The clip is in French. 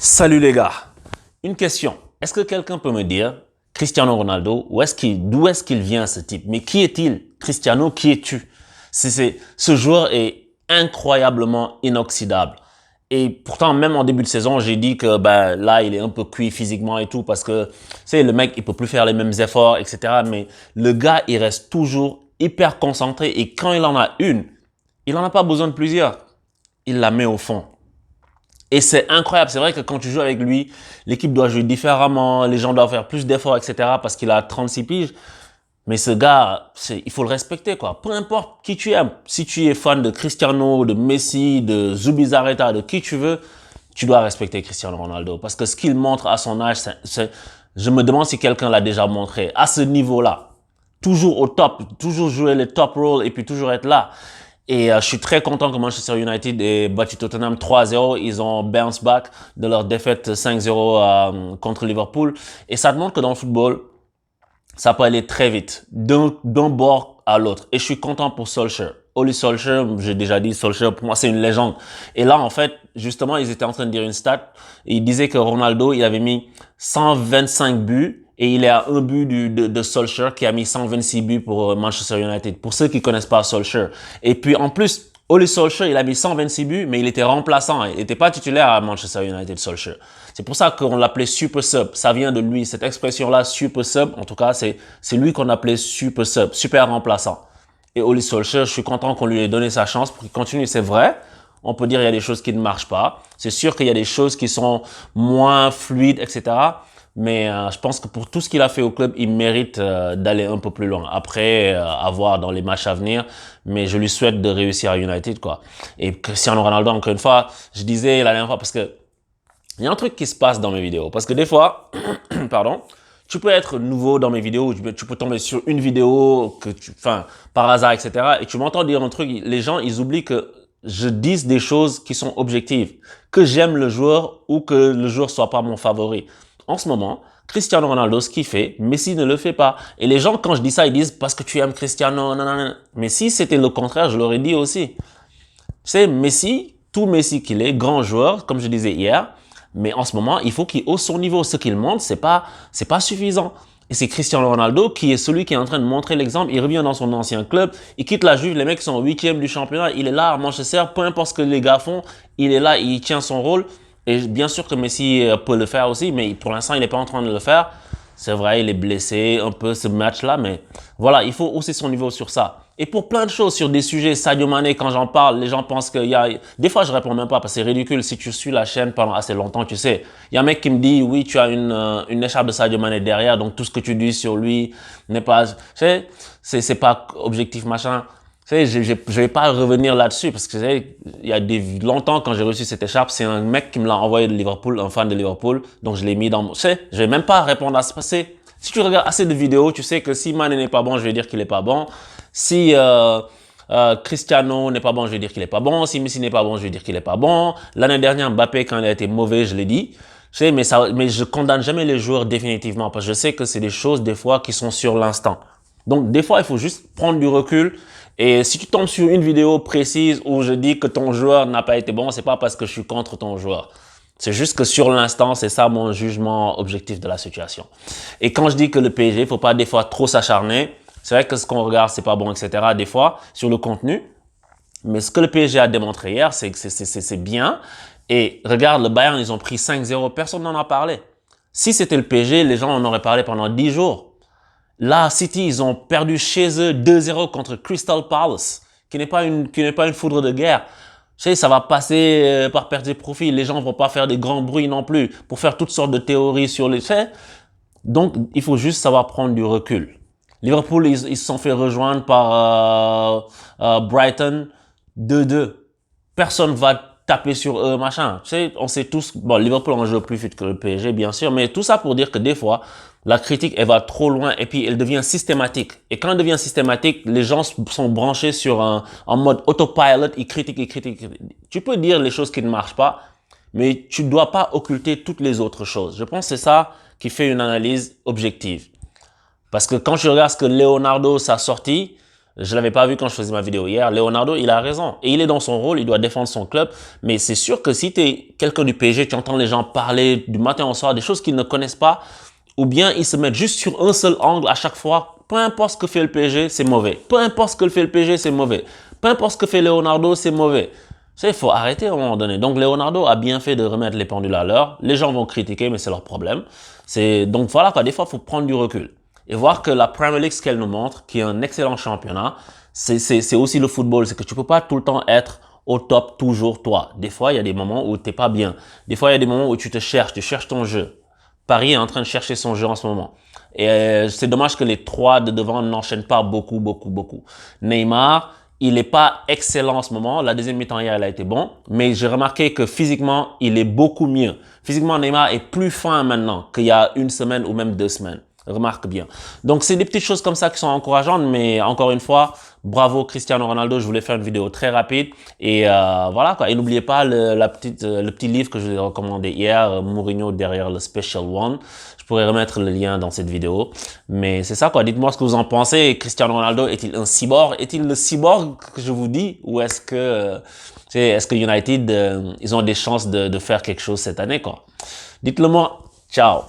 Salut les gars, une question. Est-ce que quelqu'un peut me dire, Cristiano Ronaldo, d'où est-ce qu'il vient ce type? Mais qui est-il? Cristiano, qui es-tu? Ce joueur est incroyablement inoxydable. Et pourtant, même en début de saison, j'ai dit que là, il est un peu cuit physiquement et tout parce que le mec, il peut plus faire les mêmes efforts, etc. Mais le gars, il reste toujours hyper concentré et quand il en a une, il en a pas besoin de plusieurs. Il la met au fond. Et c'est incroyable, c'est vrai que quand tu joues avec lui, l'équipe doit jouer différemment, les gens doivent faire plus d'efforts, etc. parce qu'il a 36 piges. Mais ce gars, il faut le respecter, quoi. Peu importe qui tu aimes. Si tu es fan de Cristiano, de Messi, de Zubizarreta, de qui tu veux, tu dois respecter Cristiano Ronaldo. Parce que ce qu'il montre à son âge, je me demande si quelqu'un l'a déjà montré. À ce niveau-là, toujours au top, toujours jouer les top roles et puis toujours être là. Et je suis très content que Manchester United ait battu Tottenham 3-0. Ils ont bounce back de leur défaite 5-0 contre Liverpool. Et ça te montre que dans le football, ça peut aller très vite, d'un bord à l'autre. Et je suis content pour Solskjaer. Oli Solskjaer, j'ai déjà dit, Solskjaer, pour moi, c'est une légende. Et là, en fait, justement, ils étaient en train de dire une stat. Ils disaient que Ronaldo, il avait mis 125 buts et il est à un but de Solskjaer qui a mis 126 buts pour Manchester United. Pour ceux qui connaissent pas Solskjaer. Et puis, en plus, Ole Solskjaer, il a mis 126 buts, mais il était remplaçant. Il n'était pas titulaire à Manchester United, Solskjaer. C'est pour ça qu'on l'appelait Super Sub. Ça vient de lui. Cette expression-là, Super Sub, en tout cas, c'est lui qu'on appelait Super Sub, super remplaçant. Et Ole Solskjaer, je suis content qu'on lui ait donné sa chance pour qu'il continue. C'est vrai, on peut dire qu'il y a des choses qui ne marchent pas. C'est sûr qu'il y a des choses qui sont moins fluides, etc. Mais je pense que pour tout ce qu'il a fait au club, il mérite d'aller un peu plus loin. Après, à voir dans les matchs à venir. Mais je lui souhaite de réussir à United, quoi. Et Cristiano Ronaldo, encore une fois, je disais la dernière fois, parce que il y a un truc qui se passe dans mes vidéos. Parce que des fois, pardon, tu peux être nouveau dans mes vidéos, tu peux tomber sur une vidéo par hasard, etc. Et tu m'entends dire un truc, les gens, ils oublient que je dise des choses qui sont objectives. Que j'aime le joueur ou que le joueur soit pas mon favori. En ce moment, Cristiano Ronaldo, ce qu'il fait, Messi ne le fait pas. Et les gens, quand je dis ça, ils disent parce que tu aimes Cristiano, non, non, non. Mais si c'était le contraire, je l'aurais dit aussi. C'est Messi, tout Messi qu'il est, grand joueur, comme je disais hier. Mais en ce moment, il faut qu'il hausse son niveau. Ce qu'il montre, c'est pas suffisant. Et c'est Cristiano Ronaldo qui est celui qui est en train de montrer l'exemple. Il revient dans son ancien club. Il quitte la Juve. Les mecs sont 8e du championnat. Il est là à Manchester. Peu importe ce que les gars font, il est là. Il tient son rôle. Et bien sûr que Messi peut le faire aussi. Mais pour l'instant, il n'est pas en train de le faire. C'est vrai, il est blessé un peu ce match-là. Mais voilà, il faut hausser son niveau sur ça. Et pour plein de choses, sur des sujets, Sadio Mané, quand j'en parle, les gens pensent qu'il y a... Des fois, je réponds même pas parce que c'est ridicule. Si tu suis la chaîne pendant assez longtemps, tu sais. Il y a un mec qui me dit, oui, tu as une écharpe de Sadio Mané derrière, donc tout ce que tu dis sur lui n'est pas... Tu sais, c'est pas objectif, machin. Tu sais, je vais pas revenir là-dessus parce que tu sais, il y a longtemps quand j'ai reçu cette écharpe, c'est un mec qui me l'a envoyé de Liverpool, un fan de Liverpool, donc je l'ai mis dans mon... Tu sais, je vais même pas répondre à ce passé. Si tu regardes assez de vidéos, tu sais que si Mané n'est pas bon, je vais dire qu'il est pas bon. Si Cristiano n'est pas bon, je vais dire qu'il est pas bon. Si Messi n'est pas bon, je vais dire qu'il est pas bon. L'année dernière, Mbappé, quand il a été mauvais, je l'ai dit. Je sais, mais je condamne jamais les joueurs définitivement parce que je sais que c'est des choses des fois qui sont sur l'instant. Donc des fois, il faut juste prendre du recul. Et si tu tombes sur une vidéo précise où je dis que ton joueur n'a pas été bon, c'est pas parce que je suis contre ton joueur. C'est juste que sur l'instant, c'est ça mon jugement objectif de la situation. Et quand je dis que le PSG, il faut pas des fois trop s'acharner. C'est vrai que ce qu'on regarde, c'est pas bon, etc. des fois, sur le contenu. Mais ce que le PSG a démontré hier, c'est que c'est bien. Et regarde, le Bayern, ils ont pris 5-0. Personne n'en a parlé. Si c'était le PSG, les gens en auraient parlé pendant 10 jours. Là, City, ils ont perdu chez eux 2-0 contre Crystal Palace, qui n'est pas une foudre de guerre. Tu sais, ça va passer par perte de profit. Les gens vont pas faire des grands bruits non plus pour faire toutes sortes de théories sur les faits. Donc, il faut juste savoir prendre du recul. Liverpool, ils se sont fait rejoindre par Brighton 2-2. Personne va taper sur eux, machin. Tu sais, on sait tous, bon, Liverpool en joue plus vite que le PSG, bien sûr, mais tout ça pour dire que des fois, la critique, elle va trop loin et puis elle devient systématique. Et quand elle devient systématique, les gens sont branchés en mode autopilot, ils critiquent. Tu peux dire les choses qui ne marchent pas, mais tu ne dois pas occulter toutes les autres choses. Je pense que c'est ça qui fait une analyse objective. Parce que quand je regarde ce que Leonardo s'est sorti, Je l'avais pas vu quand je faisais ma vidéo hier. Leonardo, il a raison. Et il est dans son rôle, il doit défendre son club. Mais c'est sûr que si tu es quelqu'un du PSG, tu entends les gens parler du matin au soir, des choses qu'ils ne connaissent pas, ou bien ils se mettent juste sur un seul angle à chaque fois. Peu importe ce que fait le PSG, c'est mauvais. Peu importe ce que fait le PSG, c'est mauvais. Peu importe ce que fait Leonardo, c'est mauvais. Il faut arrêter à un moment donné. Donc, Leonardo a bien fait de remettre les pendules à l'heure. Les gens vont critiquer, mais c'est leur problème. Donc voilà quoi, des fois, il faut prendre du recul. Et voir que la Premier League, ce qu'elle nous montre, qui est un excellent championnat, c'est aussi le football. C'est que tu peux pas tout le temps être au top toujours toi. Des fois, il y a des moments où t'es pas bien. Des fois, il y a des moments où tu cherches ton jeu. Paris est en train de chercher son jeu en ce moment. Et c'est dommage que les trois de devant n'enchaînent pas beaucoup. Neymar, il n'est pas excellent en ce moment. La deuxième mi-temps hier, il a été bon. Mais j'ai remarqué que physiquement, il est beaucoup mieux. Physiquement, Neymar est plus fin maintenant qu'il y a une semaine ou même 2 semaines. Remarque bien. Donc, c'est des petites choses comme ça qui sont encourageantes. Mais encore une fois, bravo Cristiano Ronaldo. Je voulais faire une vidéo très rapide. Et voilà quoi. Et n'oubliez pas le petit livre que je vous ai recommandé hier, Mourinho derrière le Special One. Je pourrais remettre le lien dans cette vidéo. Mais c'est ça quoi. Dites-moi ce que vous en pensez. Cristiano Ronaldo est-il un cyborg? Est-il le cyborg que je vous dis? Ou est-ce que United, ils ont des chances de faire quelque chose cette année quoi? Dites-le moi. Ciao.